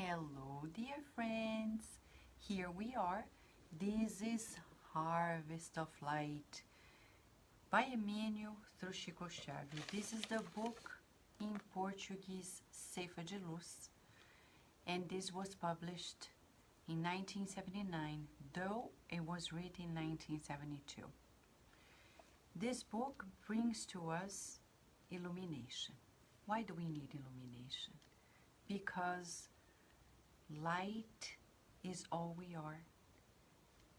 Hello, dear friends. Here we are. This is Harvest of Light by Emmanuel through Chico Xavier. This is the book in Portuguese, Ceifa de Luz, and this was published in 1979, though it was written in 1972. This book brings to us illumination. Why do we need illumination? Because light is all we are.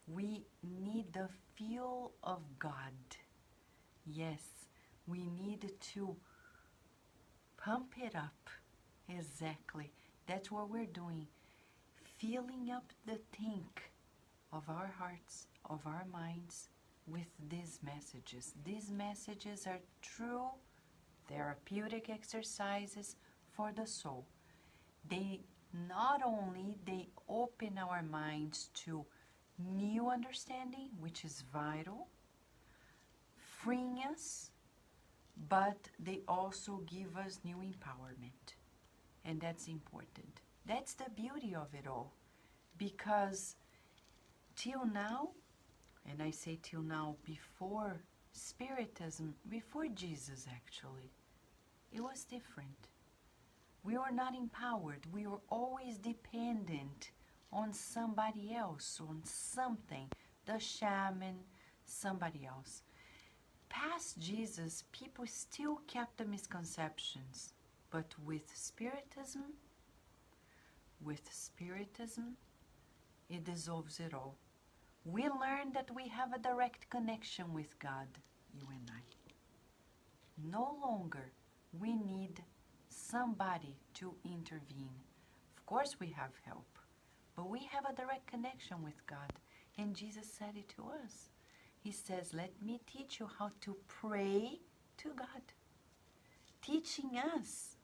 We need the feel of God. Yes, we need to pump it up. Exactly. That's what we're doing. Filling up the tank of our hearts, of our minds with these messages. These messages are true therapeutic exercises for the soul. They not only they open our minds to new understanding, which is vital, freeing us, but they also give us new empowerment. And that's important. That's the beauty of it all. Because till now, and I say till now before Spiritism, before Jesus actually, it was different. We were not empowered. We were always dependent on somebody else, on something, the shaman, somebody else. Past Jesus, people still kept the misconceptions, but with Spiritism, it dissolves it all. We learn that we have a direct connection with God, you and I. No longer we need somebody to intervene. Of course we have help, but we have a direct connection with God. And Jesus said it to us. He says, let me teach you how to pray to God. Teaching us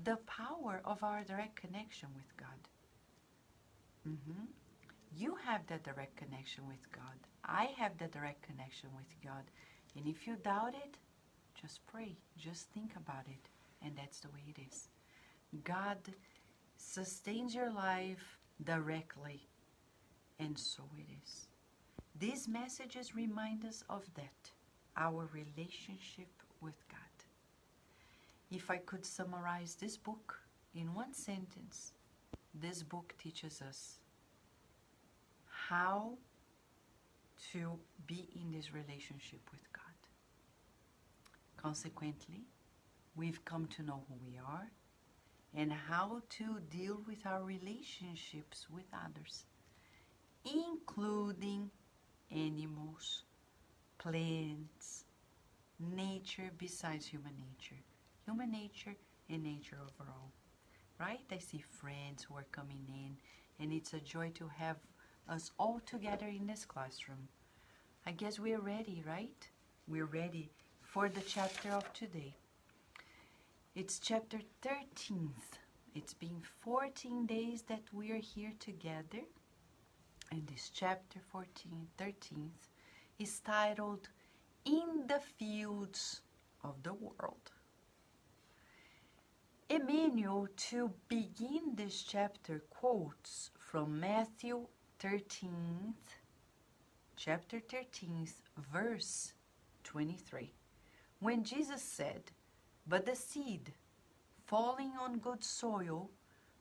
the power of our direct connection with God. You have that direct connection with God. I have that direct connection with God. And if you doubt it, just pray. Just think about it. And that's the way it is. God sustains your life directly. And so it is. These messages remind us of that. Our relationship with God. If I could summarize this book in one sentence, this book teaches us how to be in this relationship with God. Consequently, we've come to know who we are and how to deal with our relationships with others, including animals, plants, nature besides human nature and nature overall. Right? I see friends who are coming in, and it's a joy to have us all together in this classroom. I guess we're ready, right? We're ready for the chapter of today. It's chapter 13th. It's been 14 days that we are here together. And this chapter 13th is titled, In the Fields of the World. Emmanuel, to begin this chapter, quotes from Matthew 13th, chapter 13th, verse 23, when Jesus said, but the seed falling on good soil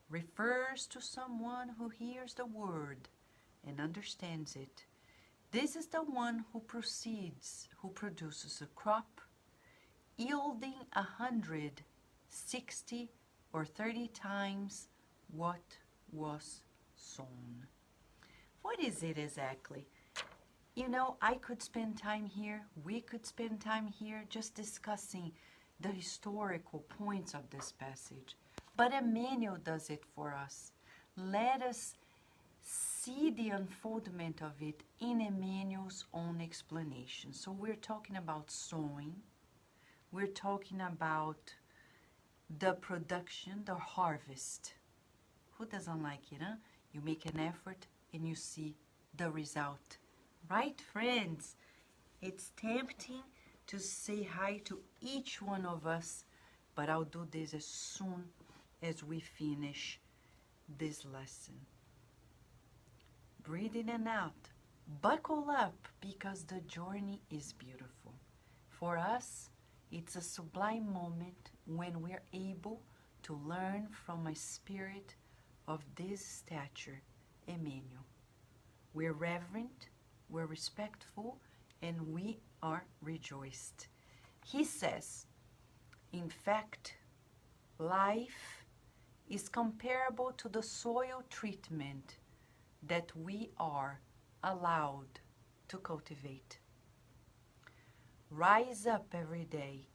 refers to someone who hears the word and understands it. This is the one who produces a crop yielding 100, 60 or 30 times what was sown. What is it exactly? You know, I could spend time here, we could spend time here just discussing the historical points of this passage. But Emmanuel does it for us. Let us see the unfoldment of it in Emmanuel's own explanation. So we're talking about sowing. We're talking about the production, the harvest. Who doesn't like it, huh? You make an effort and you see the result. Right, friends? It's tempting to say hi to each one of us, but I'll do this as soon as we finish this lesson. Breathe in and out. Buckle up, because the journey is beautiful. For us, it's a sublime moment when we're able to learn from a spirit of this stature, Emmanuel. We're reverent, we're respectful, and we are rejoiced. He says, in fact, life is comparable to the soil treatment that we are allowed to cultivate. Rise up every day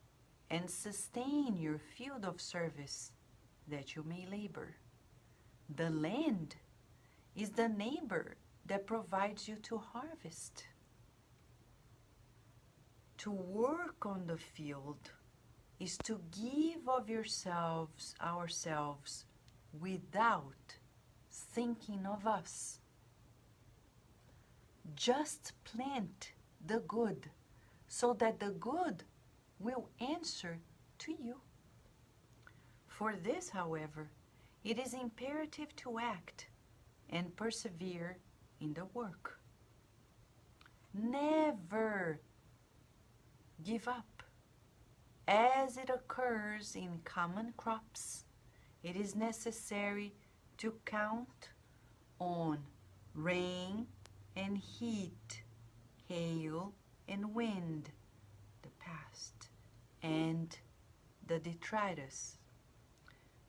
and sustain your field of service that you may labor. The land is the neighbor that provides you to harvest. To work on the field is to give of ourselves without thinking of us. Just plant the good, so that the good will answer to you. For this, however, it is imperative to act and persevere in the work. Never give up. As it occurs in common crops, it is necessary to count on rain and heat, hail and wind, the past, and the detritus.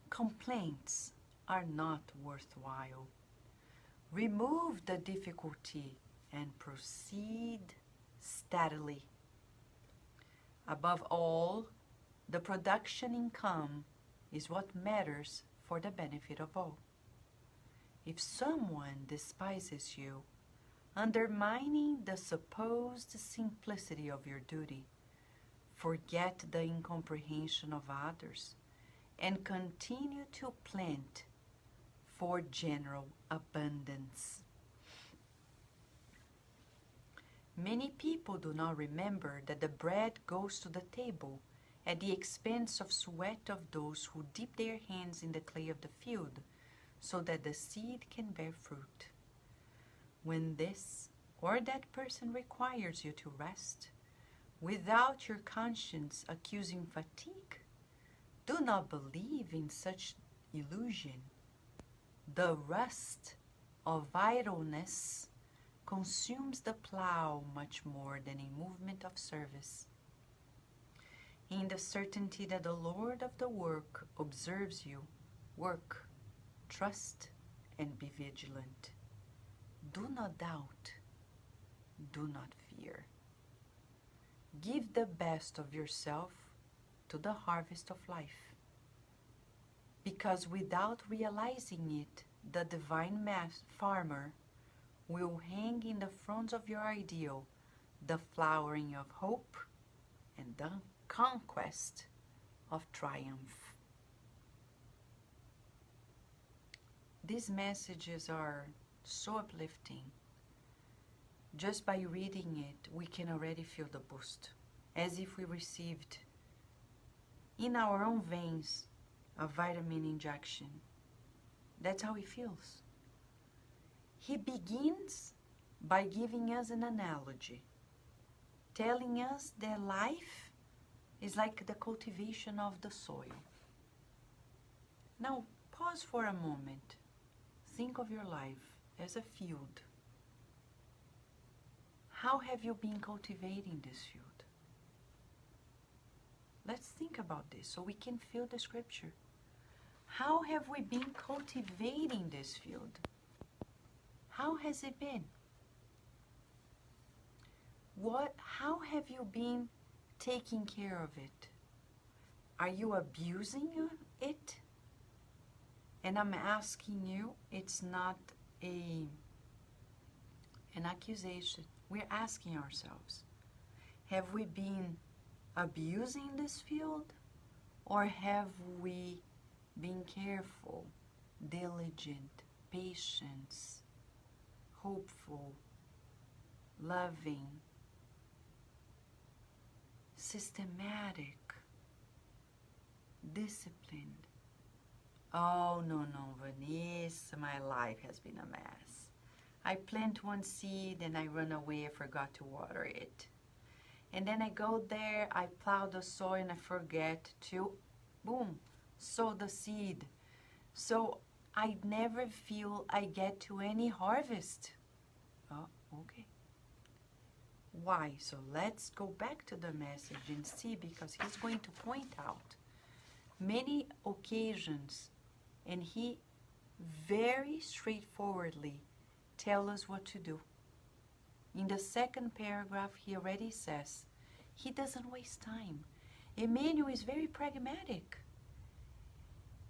Complaints are not worthwhile. Remove the difficulty and proceed steadily. Above all, the production income is what matters for the benefit of all. If someone despises you, undermining the supposed simplicity of your duty, forget the incomprehension of others, and continue to plant for general abundance. Many people do not remember that the bread goes to the table at the expense of sweat of those who dip their hands in the clay of the field, so that the seed can bear fruit. When this or that person requires you to rest, without your conscience accusing fatigue, do not believe in such illusion. The rust of idleness consumes the plow much more than a movement of service. In the certainty that the Lord of the work observes you, work, trust, and be vigilant. Do not doubt. Do not fear. Give the best of yourself to the harvest of life, because without realizing it, the divine farmer will hang in the front of your ideal the flowering of hope and the conquest of triumph. These messages are so uplifting. Just by reading it, we can already feel the boost, as if we received in our own veins a vitamin injection. That's how he feels. He begins by giving us an analogy, telling us that life is like the cultivation of the soil. Now, pause for a moment. Think of your life as a field. How have you been cultivating this field? Let's think about this so we can feel the scripture. How have we been cultivating this field? How has it been? How have you been taking care of it? Are you abusing it? And I'm asking you, it's not an accusation. We're asking ourselves, have we been abusing this field, or have we been careful, diligent, patient, hopeful, loving, systematic, disciplined? Oh, no, Vanessa. this, my life has been a mess. I plant one seed and I run away, I forgot to water it. And then I go there, I plow the soil and I forget to, boom, sow the seed. So I never feel I get to any harvest. Oh, okay. Why? So let's go back to the message and see, because he's going to point out many occasions, and he very straightforwardly tells us what to do. In the second paragraph, he already says he doesn't waste time. Emmanuel is very pragmatic.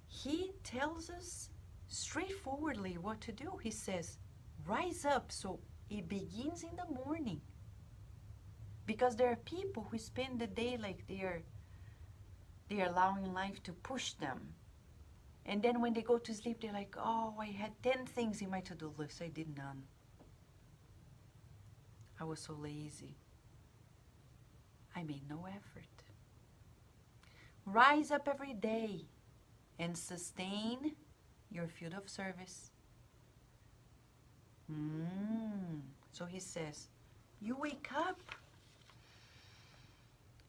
He tells us straightforwardly what to do. He says, rise up. So it begins in the morning. Because there are people who spend the day like they're allowing life to push them. And then when they go to sleep, they're like, oh, I had 10 things in my to-do list. I did none. I was so lazy. I made no effort. Rise up every day and sustain your field of service. So he says, you wake up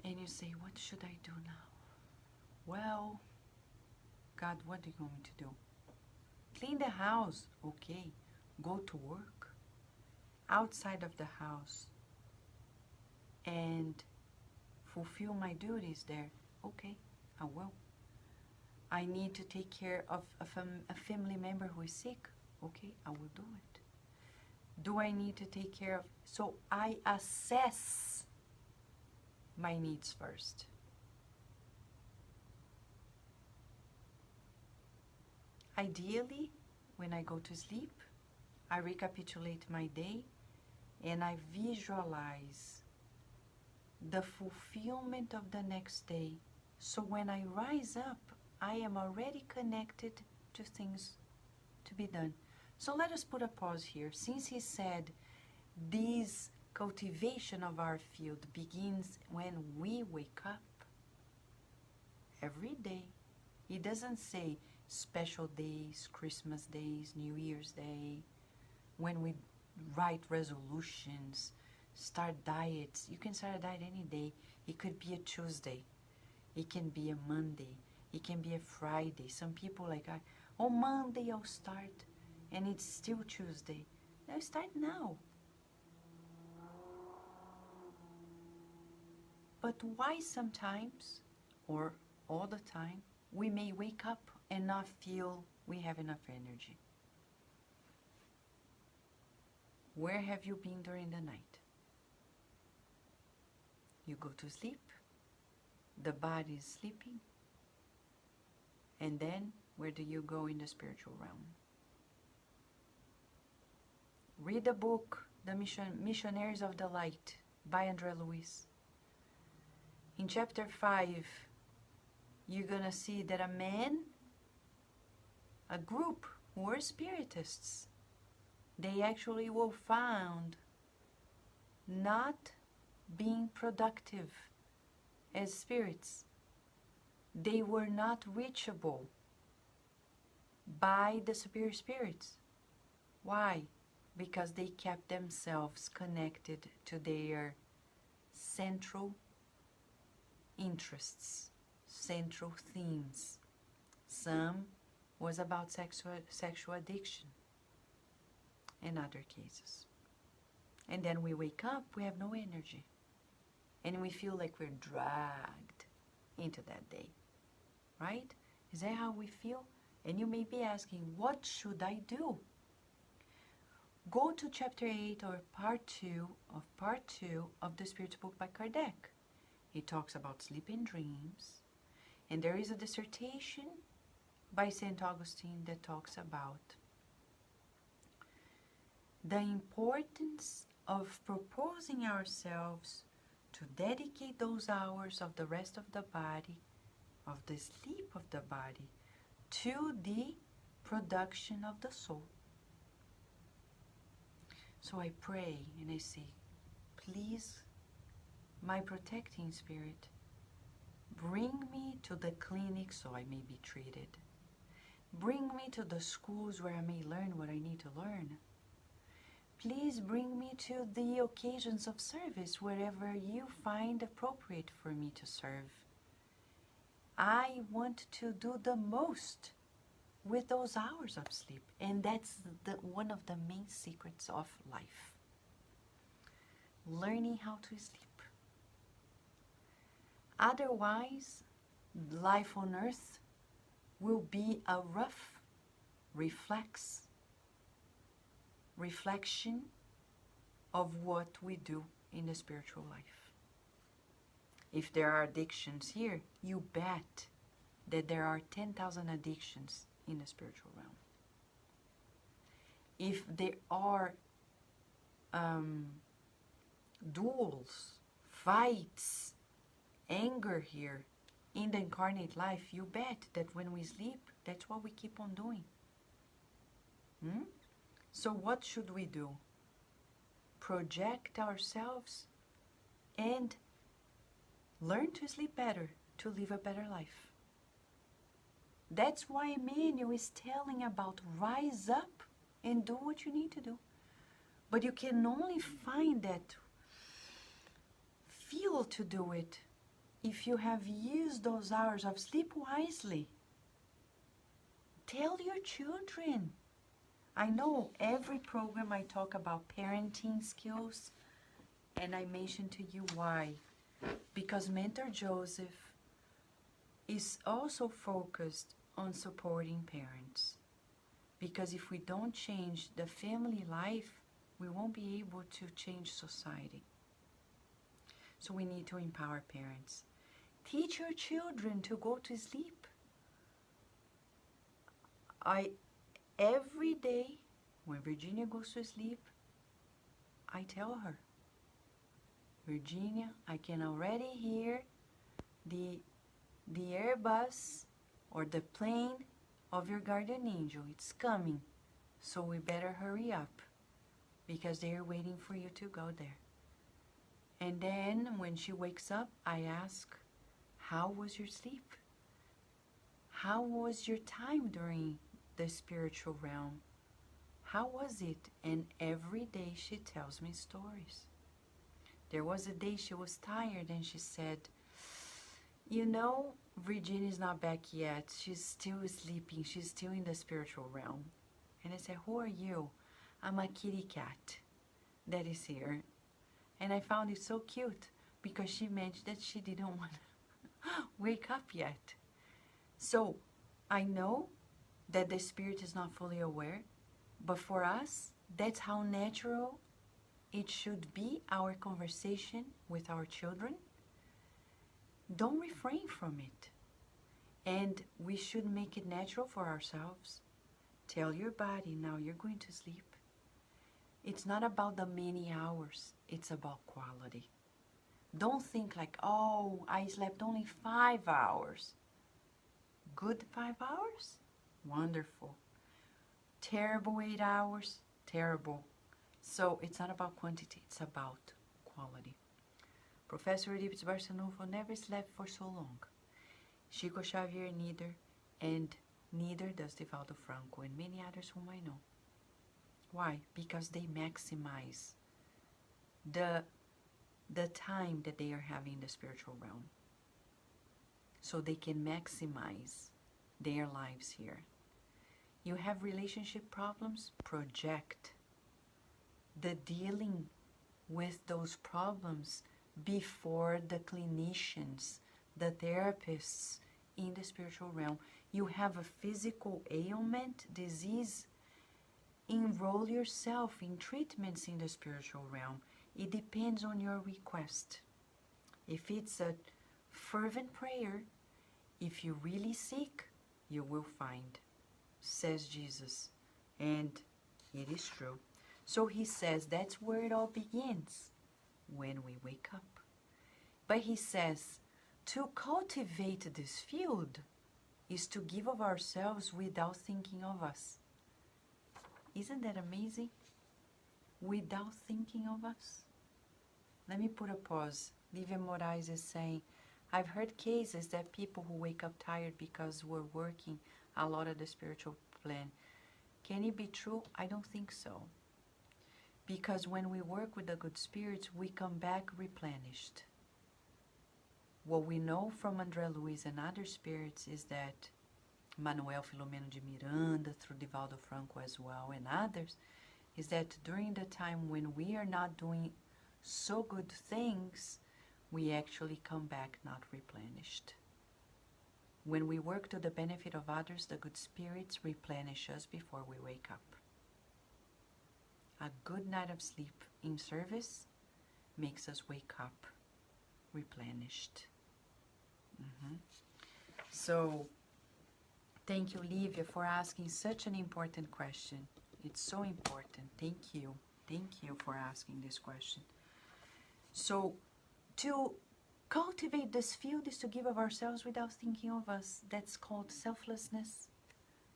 and you say, what should I do now? Well, God, what do you want me to do? Clean the house. Okay. Go to work. Outside of the house. And fulfill my duties there. Okay, I will. I need to take care of a family member who is sick. Okay, I will do it. Do I need to take care of... So I assess my needs first. Ideally, when I go to sleep, I recapitulate my day and I visualize the fulfillment of the next day. So when I rise up, I am already connected to things to be done. So let us put a pause here. Since he said this cultivation of our field begins when we wake up, every day. He doesn't say special days, Christmas days, New Year's Day, when we write resolutions, start diets. You can start a diet any day. It could be a Tuesday. It can be a Monday. It can be a Friday. Some people like, on Monday I'll start, and it's still Tuesday. No, start now. But why sometimes, or all the time, we may wake up and not feel we have enough energy? Where have you been during the night? You go to sleep, the body is sleeping, and then where do you go in the spiritual realm? Read the book, The Missionaries of the Light, by André Luiz. In chapter 5, you're going to see that a group who were spiritists, they actually were found not being productive as spirits. They were not reachable by the superior spirits. Why? Because they kept themselves connected to their central interests, central themes. Some was about sexual addiction and other cases. And then we wake up, we have no energy. And we feel like we're dragged into that day, right? Is that how we feel? And you may be asking, what should I do? Go to chapter 8 or part 2 of the Spirit's book by Kardec. He talks about sleep and dreams. And there is a dissertation by St. Augustine that talks about the importance of proposing ourselves to dedicate those hours of the rest of the body, of the sleep of the body, to the production of the soul. So I pray and I say, please, my protecting spirit, bring me to the clinic so I may be treated. Bring me to the schools where I may learn what I need to learn. Please bring me to the occasions of service wherever you find appropriate for me to serve. I want to do the most with those hours of sleep, and that's one of the main secrets of life. Learning how to sleep. Otherwise, life on earth will be a rough reflection of what we do in the spiritual life. If there are addictions here, you bet that there are 10,000 addictions in the spiritual realm. If there are duels, fights, anger here in the incarnate life, you bet that when we sleep, that's what we keep on doing. So what should we do? Project ourselves and learn to sleep better, to live a better life. That's why Emmanuel is telling about rise up and do what you need to do. But you can only find that feel to do it if you have used those hours of sleep wisely. Tell your children. I know every program I talk about parenting skills, and I mention to you why. Because Mentor Joseph is also focused on supporting parents. Because if we don't change the family life, we won't be able to change society. So we need to empower parents. Teach your children to go to sleep. Every day, when Virginia goes to sleep, I tell her, Virginia, I can already hear the Airbus or the plane of your guardian angel. It's coming, so we better hurry up because they are waiting for you to go there. And then when she wakes up, I ask, how was your sleep? How was your time during the spiritual realm? How was it? And every day she tells me stories. There was a day she was tired and she said, you know, Virginia's not back yet. She's still sleeping. She's still in the spiritual realm. And I said, who are you? I'm a kitty cat that is here. And I found it so cute because she mentioned that she didn't want to wake up yet. So I know that the spirit is not fully aware, but for us, that's how natural it should be, our conversation with our children. Don't refrain from it. And we should make it natural for ourselves. Tell your body, now you're going to sleep. It's not about the many hours, it's about quality. Don't think like, oh, I slept only 5 hours. Good 5 hours? Wonderful. Terrible 8 hours? Terrible. So it's not about quantity, it's about quality. Professor Eurípides Barçanufo never slept for so long. Chico Xavier neither, and neither does Divaldo Franco and many others whom I know. Why? Because they maximize the time that they are having in the spiritual realm. So they can maximize their lives here. You have relationship problems? Project the dealing with those problems before the clinicians, the therapists in the spiritual realm. You have a physical ailment, disease, enroll yourself in treatments in the spiritual realm. It depends on your request. If it's a fervent prayer, if you really seek, you will find, says Jesus. And it is true. So he says that's where it all begins, when we wake up. But he says to cultivate this field is to give of ourselves without thinking of us. Isn't that amazing? Without thinking of us. Let me put a pause. Livia Moraes is saying, I've heard cases that people who wake up tired because we're working a lot of the spiritual plan. Can it be true? I don't think so. Because when we work with the good spirits, we come back replenished. What we know from André Luiz and other spirits is that Emmanuel Filomeno de Miranda, through Divaldo Franco as well, and others, is that during the time when we are not doing so good things, we actually come back not replenished. When we work to the benefit of others, the good spirits replenish us before we wake up. A good night of sleep in service makes us wake up replenished. So, thank you, Livia, for asking such an important question. It's so important. Thank you. Thank you for asking this question. So, to cultivate this field is to give of ourselves without thinking of us. That's called selflessness.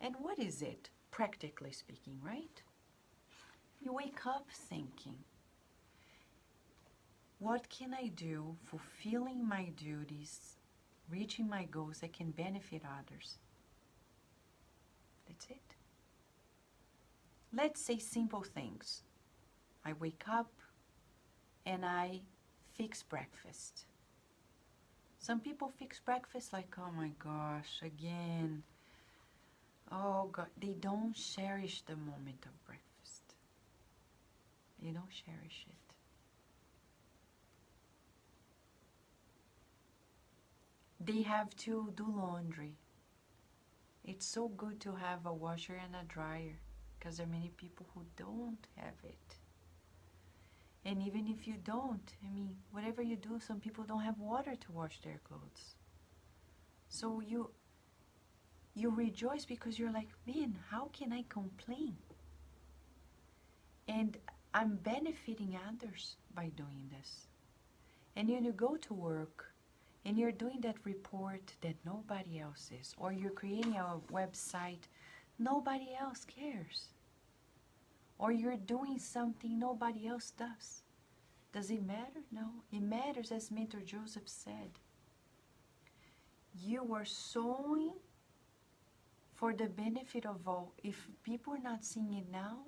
And what is it, practically speaking, right? You wake up thinking, what can I do, fulfilling my duties, reaching my goals that can benefit others? That's it. Let's say simple things. I wake up and I fix breakfast. Some people fix breakfast like, oh my gosh, again. Oh God, they don't cherish the moment of breakfast. They don't cherish it. They have to do laundry. It's so good to have a washer and a dryer, because there are many people who don't have it. And even if you don't, I mean, whatever you do, some people don't have water to wash their clothes. So you rejoice because you're like, man, how can I complain? And I'm benefiting others by doing this. And when you go to work and you're doing that report that nobody else is, or you're creating a website, nobody else cares. Or you're doing something nobody else does. Does it matter? No. It matters, as Mentor Joseph said. You are sowing for the benefit of all. If people are not seeing it now,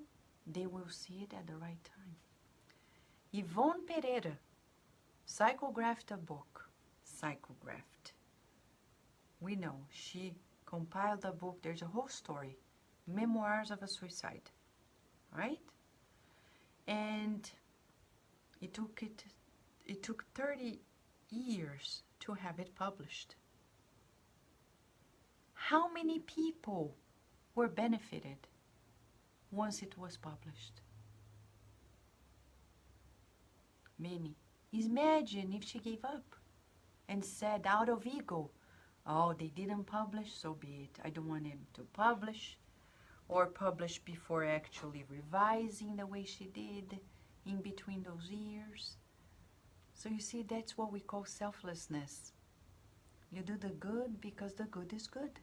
they will see it at the right time. Yvonne Pereira psychographed a book. Psychographed. We know she compiled a book. There's a whole story. Memoirs of a Suicide. Right? And it took 30 years to have it published. How many people were benefited once it was published? Many. Imagine if she gave up and said out of ego, oh, they didn't publish, so be it. I don't want him to publish. Or publish before actually revising the way she did in between those years. So you see, that's what we call selflessness. You do the good because the good is good.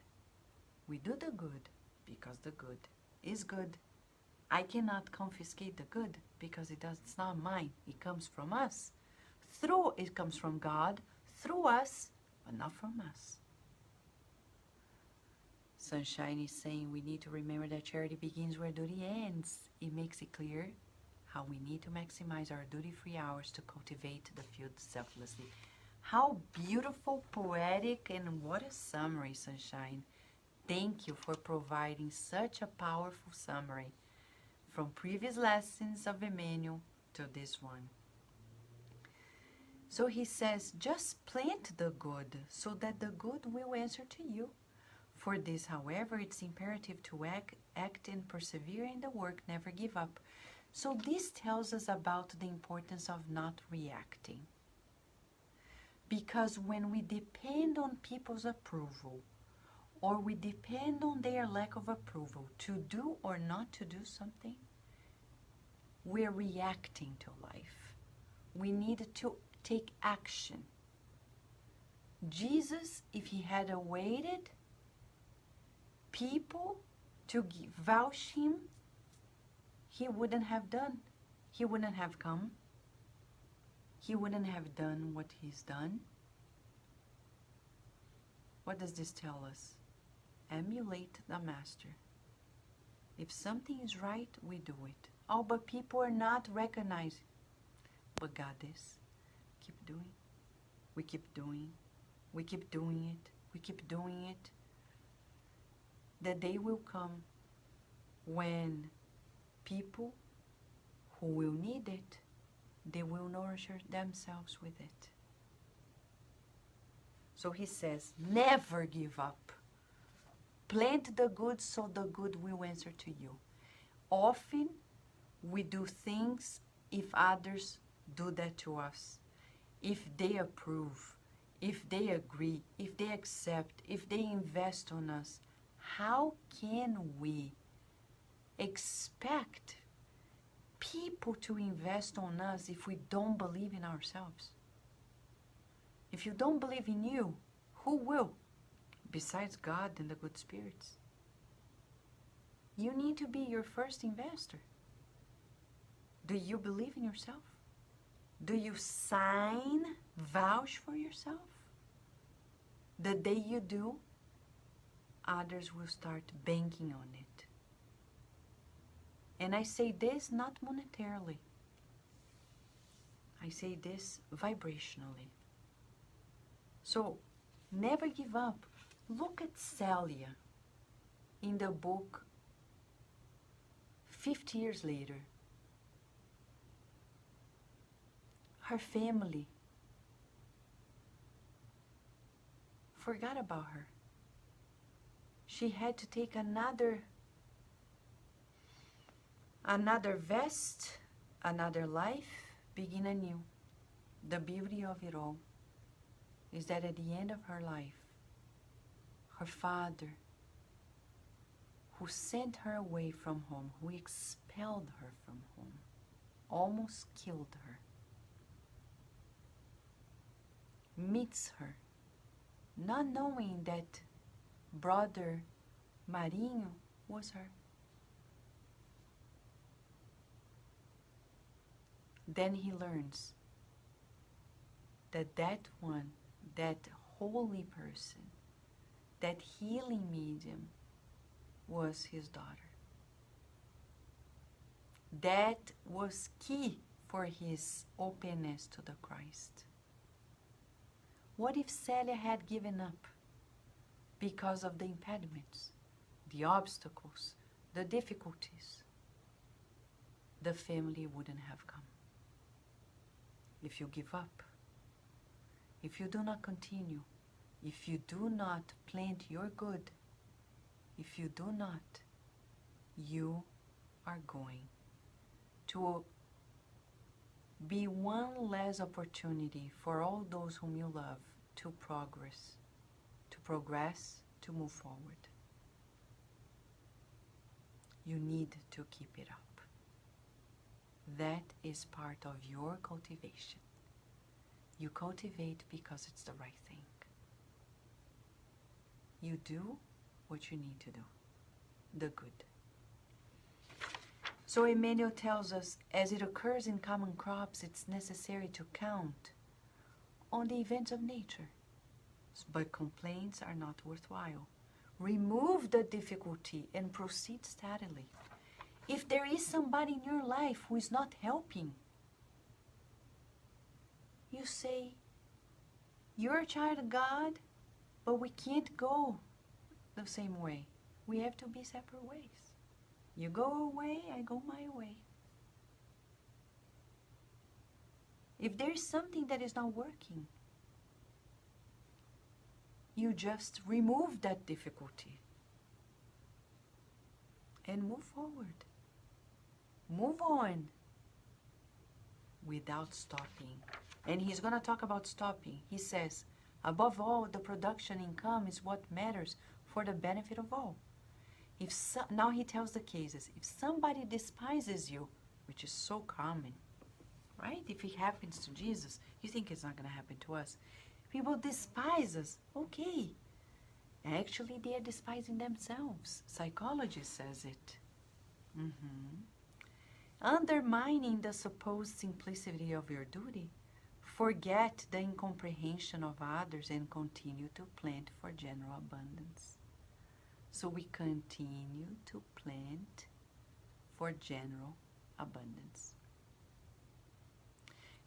We do the good because the good is good. I cannot confiscate the good because it's not mine. It comes from us. It comes from God, through us, but not from us. Sunshine is saying we need to remember that charity begins where duty ends. It makes it clear how we need to maximize our duty-free hours to cultivate the field selflessly. How beautiful, poetic, and what a summary, Sunshine. Thank you for providing such a powerful summary from previous lessons of Emmanuel to this one. So he says, just plant the good so that the good will answer to you. For this, however, it's imperative to act and persevere in the work, never give up. So this tells us about the importance of not reacting. Because when we depend on people's approval, or we depend on their lack of approval to do or not to do something, we're reacting to life. We need to take action. Jesus, if he had awaited people to vouch him, he wouldn't have done. He wouldn't have come. He wouldn't have done what he's done. What does this tell us? emulate the master. If something is right, we do it. Oh, but people are not recognizing. But God is. Keep doing. We keep doing. We keep doing it. We keep doing it. The day will come when people who will need it, they will nourish themselves with it. So he says, never give up. Plant the good so the good will answer to you. Often we do things if others do that to us. If they approve, if they agree, if they accept, if they invest on us, how can we expect people to invest on us if we don't believe in ourselves? If you don't believe in you, who will? Besides God and the good spirits. You need to be your first investor. Do you believe in yourself? Do you sign, vouch for yourself? The day you do, others will start banking on it. And I say this not monetarily. I say this vibrationally. So, never give up. Look at Celia in the book 50 years later. Her family forgot about her. She had to take another vest, another life, begin anew. The beauty of it all is that at the end of her life, her father, who sent her away from home, who expelled her from home, almost killed her, meets her, not knowing that brother Marinho was her. Then he learns that that one, that holy person, that healing medium was his daughter. That was key for his openness to the Christ. What if Celia had given up because of the impediments, the obstacles, the difficulties? The family wouldn't have come. If you give up, if you do not continue, if you do not plant your good, if you do not, you are going to be one less opportunity for all those whom you love to progress, to move forward. You need to keep it up. That is part of your cultivation. You cultivate because it's the right thing. You do what you need to do, the good. So Emmanuel tells us, as it occurs in common crops, it's necessary to count on the events of nature. But complaints are not worthwhile. Remove the difficulty and proceed steadily. If there is somebody in your life who is not helping, you say, you're a child of God, but we can't go the same way. We have to be separate ways. You go away, I go my way. If there is something that is not working, you just remove that difficulty and move forward. Move on without stopping. And he's going to talk about stopping. He says, above all, the production income is what matters for the benefit of all. Now he tells the cases. If somebody despises you, which is so common, right? If it happens to Jesus, you think it's not going to happen to us. People despise us. Okay. Actually, they are despising themselves. Psychology says it. Undermining the supposed simplicity of your duty, forget the incomprehension of others and continue to plant for general abundance. so we continue to plant for general abundance.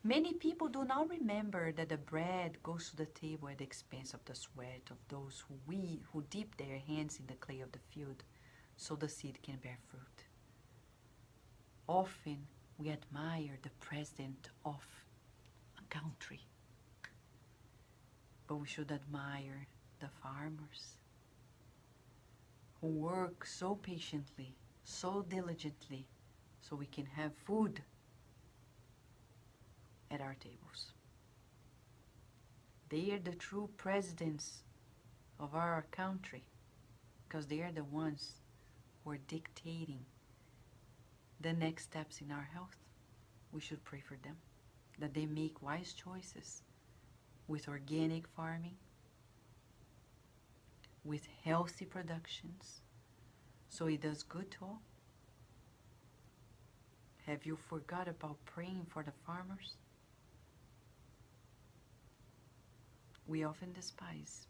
Many people do not remember that the bread goes to the table at the expense of the sweat of those who dip their hands in the clay of the field so the seed can bear fruit. Often we admire the president of a country, but we should admire the farmers who work so patiently, so diligently, so we can have food at our tables. They are the true presidents of our country, because they are the ones who are dictating the next steps in our health. We should pray for them, that they make wise choices with organic farming, with healthy productions, so it does good to all. Have you forgot about praying for the farmers? We often despise,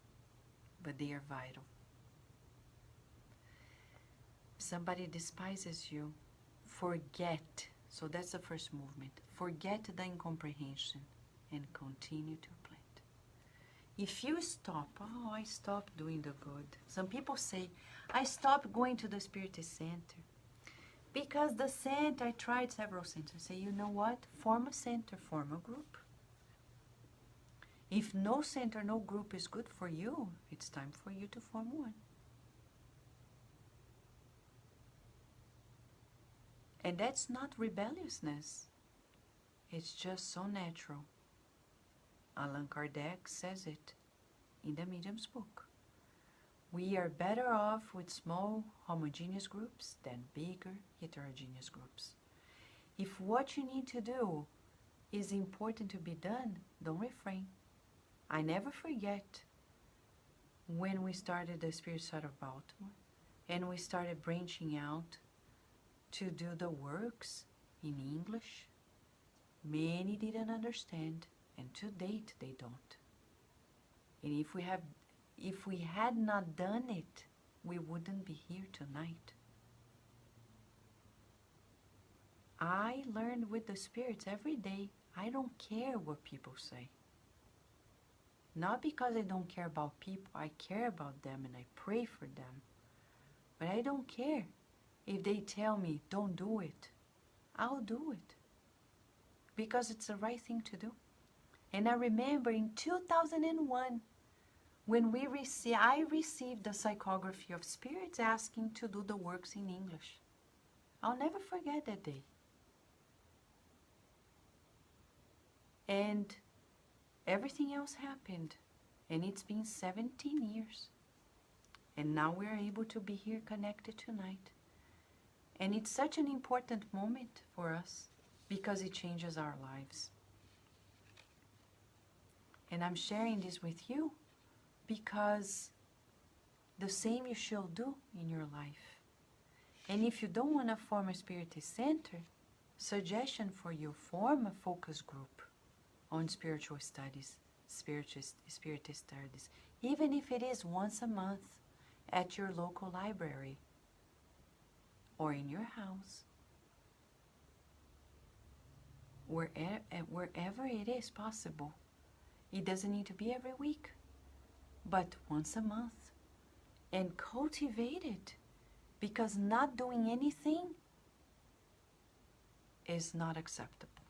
but they are vital. Somebody despises you, forget. So that's the first movement. Forget the incomprehension and continue to plant. If you stop, oh, I stopped doing the good. Some people say, I stopped going to the Spiritist Center. Because the center, I tried several centers. Say, you know what? Form a center, form a group. If no center, no group is good for you, it's time for you to form one. And that's not rebelliousness. It's just so natural. Allan Kardec says it in the Medium's book. We are better off with small homogeneous groups than bigger heterogeneous groups. If what you need to do is important to be done, don't refrain. I never forget when we started the Spirit Side of Baltimore and we started branching out to do the works in English. Many didn't understand, and to date they don't. And if we had not done it, we wouldn't be here tonight. I learned with the spirits every day. I don't care what people say. Not because I don't care about people. I care about them and I pray for them. But I don't care if they tell me, don't do it. I'll do it. Because it's the right thing to do. And I remember in 2001, when I received the psychography of spirits asking to do the works in English. I'll never forget that day. And everything else happened. And it's been 17 years. And now we're able to be here connected tonight. And it's such an important moment for us because it changes our lives. And I'm sharing this with you because the same you shall do in your life. And if you don't want to form a Spiritist center, suggestion for you, form a focus group on spiritual studies, Spiritist studies, even if it is once a month at your local library or in your house, wherever it is possible. It doesn't need to be every week, but once a month. And cultivate it, because not doing anything is not acceptable.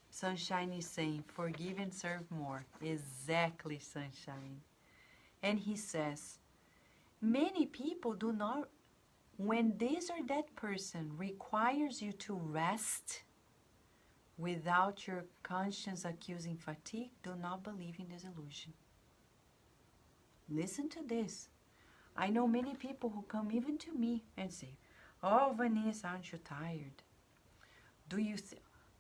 Sunshine is saying, forgive and serve more. Exactly, Sunshine. And he says, many people do not, when this or that person requires you to rest without your conscience accusing fatigue, do not believe in this illusion. Listen to this. I know many people who come even to me and say, oh, Vanessa, aren't you tired? Do you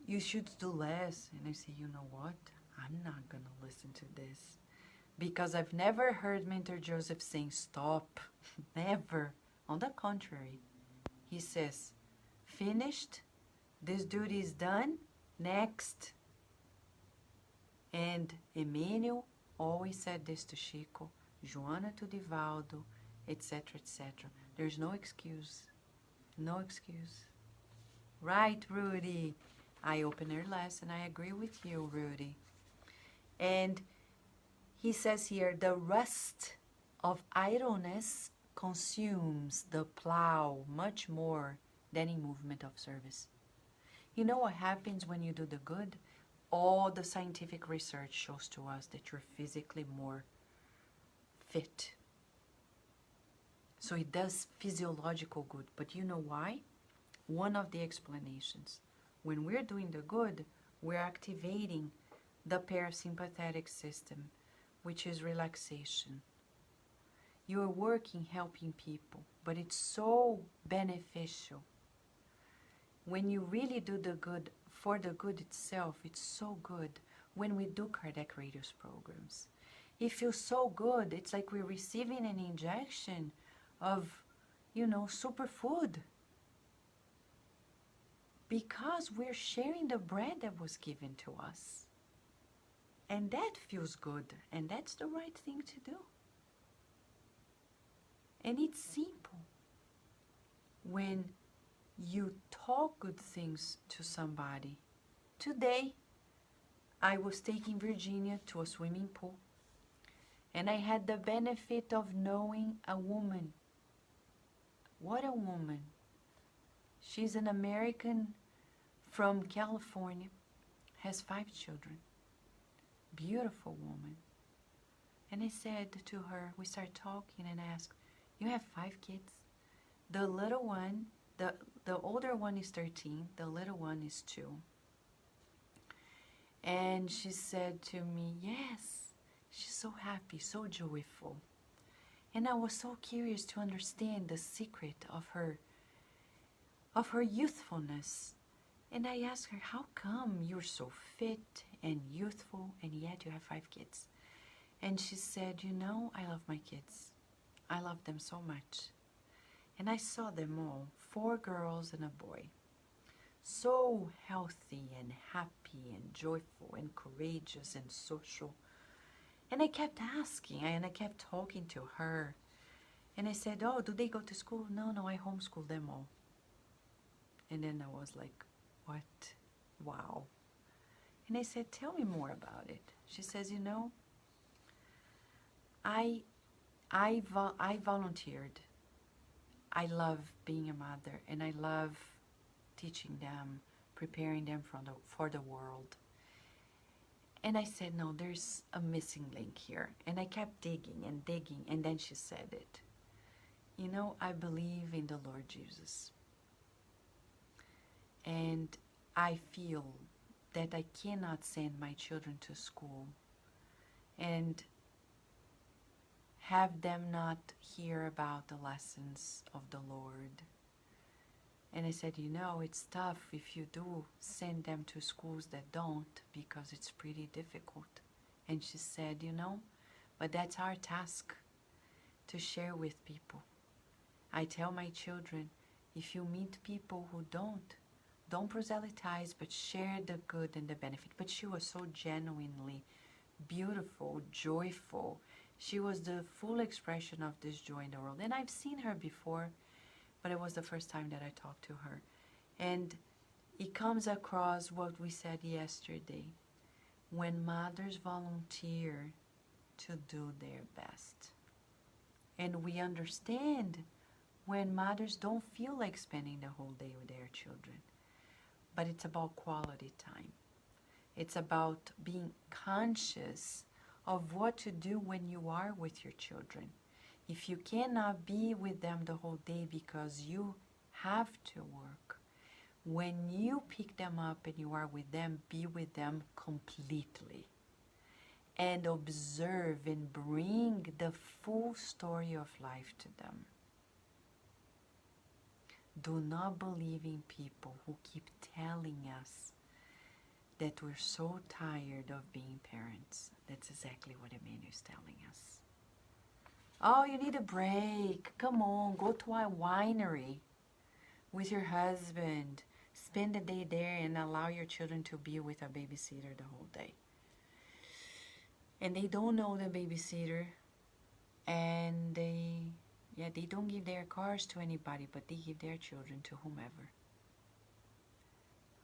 you should do less? And I say, you know what? I'm not going to listen to this. Because I've never heard Mentor Joseph saying, stop. Never. On the contrary. He says, finished. This duty is done. Next. And Emmanuel always said this to Chico. Joana to Divaldo, etc., etc. There's no excuse. No excuse. Right, Rudy? Eye-opener lesson. I agree with you, Rudy. And he says here, the rust of idleness consumes the plow much more than in movement of service. You know what happens when you do the good? All the scientific research shows to us that you're physically more fit. So it does physiological good. But you know why? One of the explanations. When we're doing the good, we're activating the parasympathetic system, which is relaxation. You're working, helping people, but it's so beneficial. When you really do the good for the good itself, it's so good. When we do cardiac radius programs, it feels so good. It's like we're receiving an injection of, superfood. Because we're sharing the bread that was given to us. And that feels good. And that's the right thing to do. And it's simple. When you talk good things to somebody. Today, I was taking Virginia to a swimming pool. And I had the benefit of knowing a woman. What a woman. She's an American from California, has 5 children. Beautiful woman. And I said to her, we started talking and asked, you have 5 kids? The little one, the older one is 13, the little one is 2. And she said to me, yes, she's so happy, so joyful. And I was so curious to understand the secret of her youthfulness. And I asked her, how come you're so fit and youthful and yet you have 5 kids? And she said, I love my kids. I love them so much. And I saw them all, 4 girls and a boy. So healthy and happy and joyful and courageous and social. And I kept asking and I kept talking to her. And I said, oh, do they go to school? No, I homeschool them all. And then I was like, what? Wow. And I said, tell me more about it. She says, I volunteered. I love being a mother, and I love teaching them, preparing them for the world. And I said, no, there's a missing link here. And I kept digging, and then she said it. I believe in the Lord Jesus. And I feel that I cannot send my children to school and have them not hear about the lessons of the Lord. And I said, it's tough if you do send them to schools that don't, because it's pretty difficult. And she said, but that's our task, to share with people. I tell my children, if you meet people who don't proselytize, but share the good and the benefit. But she was so genuinely beautiful, joyful. She was the full expression of this joy in the world. And I've seen her before, but it was the first time that I talked to her. And it comes across what we said yesterday. When mothers volunteer to do their best. And we understand when mothers don't feel like spending the whole day with their children. But it's about quality time. It's about being conscious of what to do when you are with your children. If you cannot be with them the whole day because you have to work, when you pick them up and you are with them, be with them completely. And observe and bring the full story of life to them. Do not believe in people who keep telling us that we're so tired of being parents. That's exactly what Emmanuel is telling us. Oh, you need a break. Come on, go to a winery with your husband. Spend the day there and allow your children to be with a babysitter the whole day. And they don't know the babysitter And they don't give their cars to anybody, but they give their children to whomever.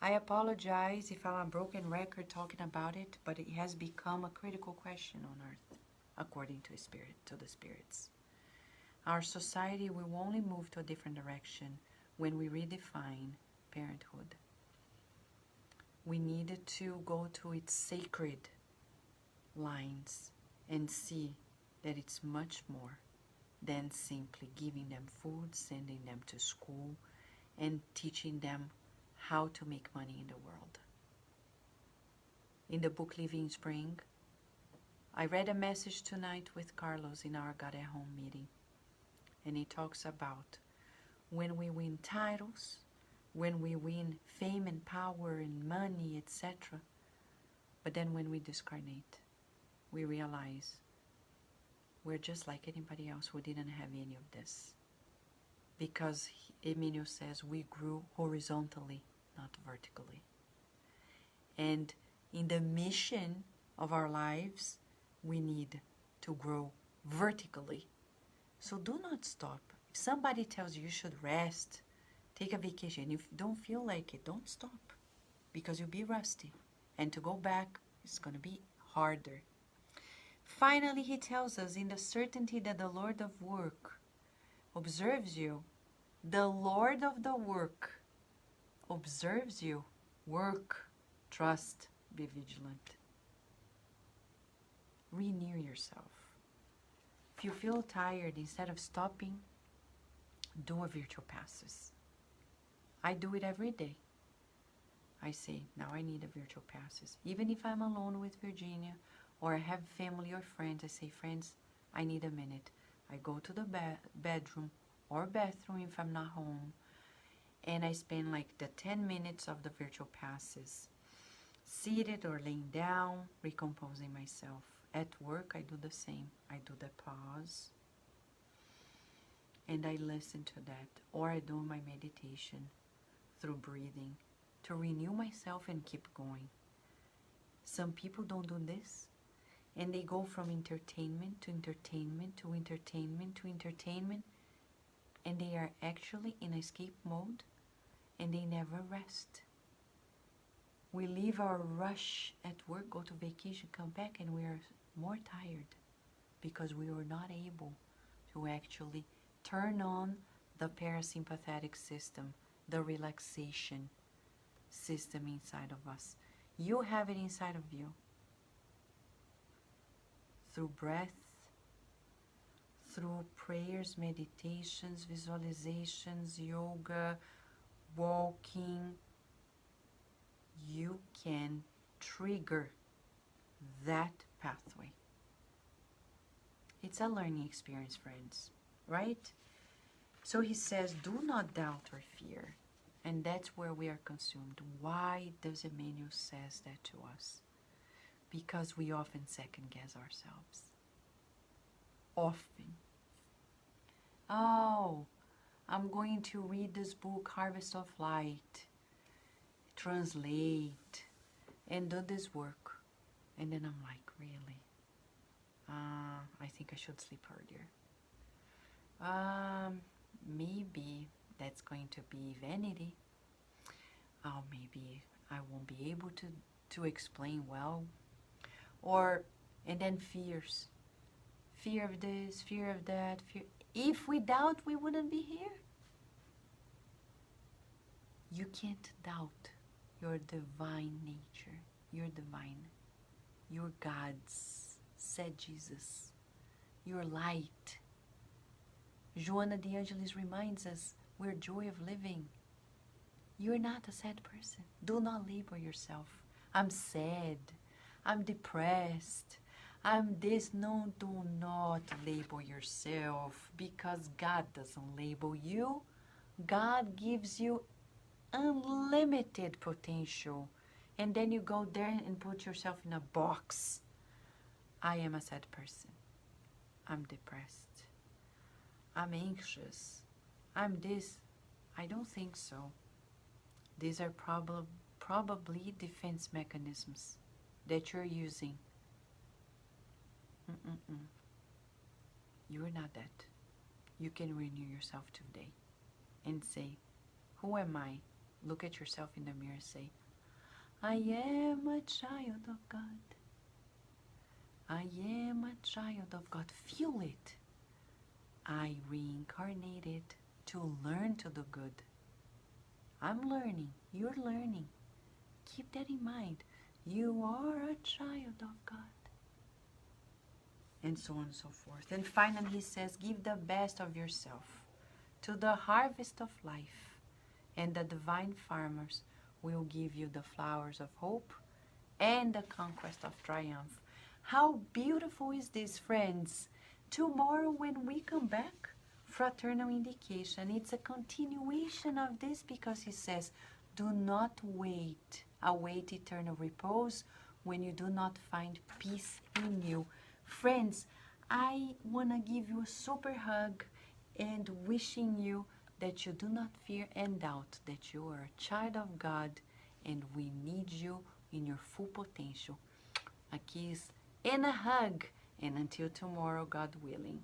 I apologize if I'm a broken record talking about it, but it has become a critical question on earth, according to the spirits. Our society will only move to a different direction when we redefine parenthood. We needed to go to its sacred lines and see that it's much more than simply giving them food, sending them to school, and teaching them how to make money in the world. In the book Living Spring, I read a message tonight with Carlos in our God at Home meeting, and he talks about when we win titles, when we win fame and power and money, etc., but then when we discarnate, we realize we're just like anybody else who didn't have any of this. Because Emmanuel says we grew horizontally, not vertically. And in the mission of our lives, we need to grow vertically. So do not stop. If somebody tells you you should rest, take a vacation. If you don't feel like it, don't stop. Because you'll be rusty. And to go back, it's going to be harder. Finally, he tells us in the certainty that the Lord of work observes you. The Lord of the work observes you. Work, trust, be vigilant. Renew yourself. If you feel tired, instead of stopping, do a virtual passes. I do it every day. I say, now I need a virtual passes. Even if I'm alone with Virginia, or I have family or friends, I say, friends, I need a minute. I go to the bedroom or bathroom if I'm not home, and I spend like the 10 minutes of the virtual passes, seated or laying down, recomposing myself. At work, I do the same. I do the pause, and I listen to that, or I do my meditation through breathing to renew myself and keep going. Some people don't do this, and they go from entertainment to entertainment to entertainment to entertainment, and they are actually in escape mode, and they never rest. We leave our rush at work, go to vacation, come back, and we are more tired because we were not able to actually turn on the parasympathetic system, the relaxation system inside of us. You have it inside of you. Through breath, through prayers, meditations, visualizations, yoga, walking, you can trigger that pathway. It's a learning experience, friends, right? So he says, do not doubt or fear. And that's where we are consumed. Why does Emmanuel says that to us? Because we often second guess ourselves. Often. Oh, I'm going to read this book, Harvest of Light, translate, and do this work. And then I'm like, really? I think I should sleep earlier. Maybe that's going to be vanity. Maybe I won't be able to explain well. And then fears. Fear of this, fear of that. Fear. If we doubt, we wouldn't be here. You can't doubt your divine nature. You're divine. You're God's, said Jesus. You're light. Joana de Angelis reminds us, we're joy of living. You're not a sad person. Do not label yourself. I'm sad. I'm depressed. I'm this. No, do not label yourself, because God doesn't label you. God gives you unlimited potential. And then you go there and put yourself in a box. I am a sad person. I'm depressed. I'm anxious. I'm this. I don't think so. These are probably defense mechanisms that you're using. You're not that. You can renew yourself today and say, who am I? Look at yourself in the mirror and say, I am a child of God. I am a child of God. Feel it. I reincarnated to learn to do good. I'm learning. You're learning. Keep that in mind. You are a child of God. And so on and so forth. And finally he says, give the best of yourself to the harvest of life, and the divine farmers will give you the flowers of hope and the conquest of triumph. How beautiful is this, friends? Tomorrow when we come back, fraternal indication, it's a continuation of this, because he says, do not await eternal repose when you do not find peace in you. Friends, I want to give you a super hug and wishing you that you do not fear and doubt that you are a child of God and we need you in your full potential. A kiss and a hug, and until tomorrow, God willing.